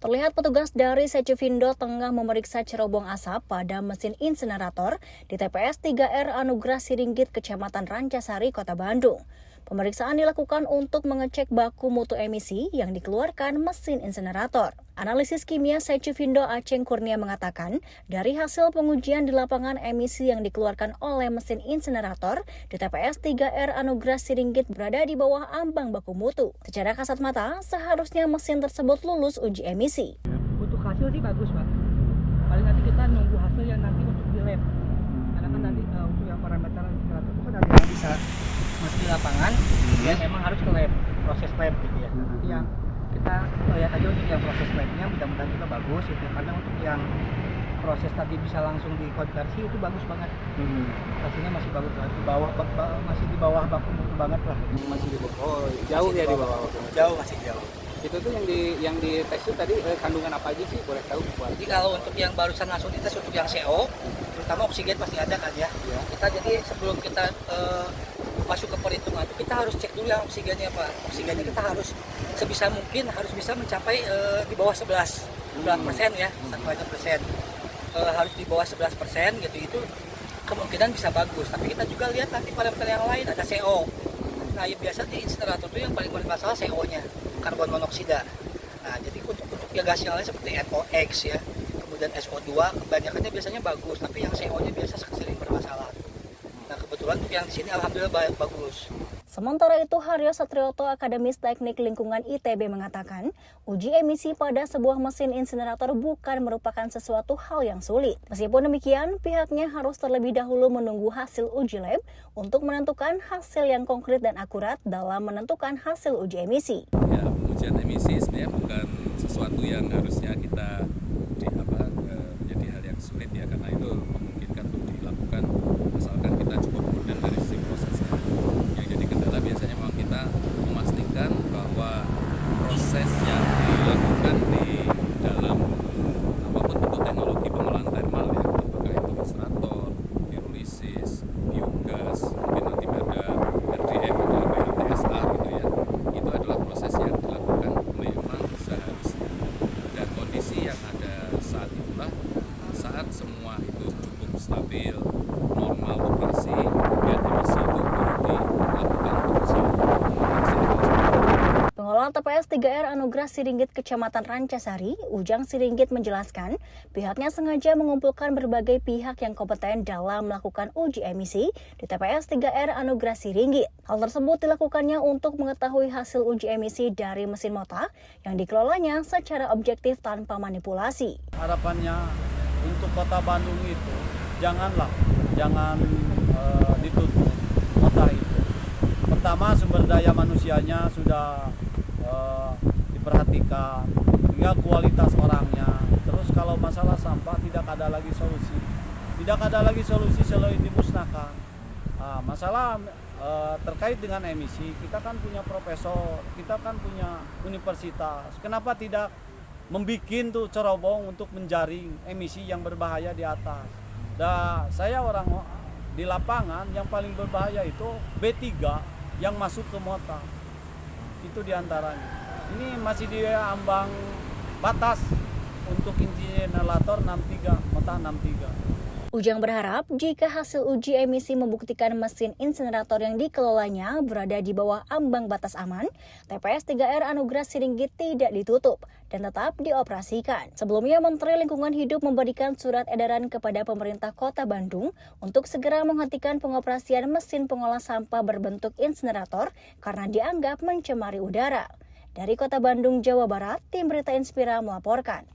Terlihat petugas dari Secufindo tengah memeriksa cerobong asap pada mesin insinerator di TPS 3R Anugerah Siringgit, Kecamatan Rancasari, Kota Bandung. Pemeriksaan dilakukan untuk mengecek baku mutu emisi yang dikeluarkan mesin insinerator. Analisis kimia Secufindo Aceng Kurnia mengatakan, dari hasil pengujian di lapangan emisi yang dikeluarkan oleh mesin insinerator di TPS 3R Anugerah Siringgit berada di bawah ambang baku mutu. Secara kasat mata, seharusnya mesin tersebut lulus uji emisi. Untuk hasil sih bagus, Pak. Paling nanti kita nunggu hasil yang nanti untuk di lab. Karena kan nanti untuk yang parameter insinerator itu kan ada yang bisa masih di lapangan, ya memang harus ke lab, proses lab gitu ya. Nanti yang kita lihat aja untuk yang proses labnya mudah-mudahan juga bagus gitu. Karena untuk yang proses tadi bisa langsung dikonversi itu bagus banget. Hasilnya masih bagus banget, masih di bawah baku mutu banget lah. Masih di bawah. Oh, jauh ya di bawah. Jauh, masih jauh. Itu tuh yang di tes itu tadi kandungan apa aja sih, boleh tahu? Jadi kalau untuk yang barusan langsung dites untuk yang CO, terutama oksigen pasti ada kan ya. Kita jadi sebelum kita masuk ke perhitungan itu kita harus cek dulu yang oksigennya, Pak. Oksigennya kita harus sebisa mungkin harus bisa mencapai di bawah 11% ya, 1%. Harus di bawah 11% gitu, itu kemungkinan bisa bagus. Tapi kita juga lihat nanti parameter yang lain, ada CO. Nah, ya biasa di insinerator itu yang paling bermasalah CO-nya, karbon monoksida. Nah, jadi untuk yang gas yang lain seperti NOx ya, kemudian SO2 kebanyakannya biasanya bagus, tapi yang CO-nya biasa sering bermasalah. Nah, kebetulan untuk yang di sini alhamdulillah bagus. Sementara itu, Haryo Satrioto, Akademis Teknik Lingkungan ITB mengatakan, uji emisi pada sebuah mesin insinerator bukan merupakan sesuatu hal yang sulit. Meskipun demikian, pihaknya harus terlebih dahulu menunggu hasil uji lab untuk menentukan hasil yang konkret dan akurat dalam menentukan hasil uji emisi. Ya, pengujian emisi sebenarnya bukan sesuatu yang harusnya kita menjadi hal yang sulit ya, karena itu memungkinkan untuk dilakukan asalkan kita cukup modern dari sisi prosesnya. Yang jadi kendala biasanya memang kita memastikan bahwa proses yang dilakukan di dalam apapun bentuk teknologi pengolahan thermal ya, apakah itu insinerator, pirolisis, biogas, mungkin nanti ada RDF atau PLTSA gitu ya, itu adalah proses yang dilakukan memang seharusnya. Dan kondisi yang ada saat itulah saat semua itu cukup stabil, normal operasi, kemudian emisi itu baru dilakukan pengujian. Pengelola TPS 3R Anugerah Siringgit Kecamatan Rancasari, Ujang Siringgit menjelaskan, pihaknya sengaja mengumpulkan berbagai pihak yang kompeten dalam melakukan uji emisi di TPS 3R Anugerah Siringgit. Hal tersebut dilakukannya untuk mengetahui hasil uji emisi dari mesin mota yang dikelolanya secara objektif tanpa manipulasi. Harapannya untuk Kota Bandung itu jangan ditutup kota itu. Pertama, sumber daya manusianya sudah diperhatikan, hingga kualitas orangnya. Terus kalau masalah sampah tidak ada lagi solusi selain dimusnahkan. Masalah terkait dengan emisi, kita kan punya profesor, kita kan punya universitas. Kenapa tidak membuat tuh cerobong untuk menjaring emisi yang berbahaya di atas? Dan saya orang di lapangan yang paling berbahaya itu B3 yang masuk ke mota. Itu diantaranya. Ini masih di ambang batas untuk insinerator 63, mota 63. Ujang berharap jika hasil uji emisi membuktikan mesin insinerator yang dikelolanya berada di bawah ambang batas aman, TPS 3R Anugerah Siringgit tidak ditutup dan tetap dioperasikan. Sebelumnya, Menteri Lingkungan Hidup memberikan surat edaran kepada pemerintah Kota Bandung untuk segera menghentikan pengoperasian mesin pengolah sampah berbentuk insinerator karena dianggap mencemari udara. Dari Kota Bandung, Jawa Barat, Tim Berita Inspira melaporkan.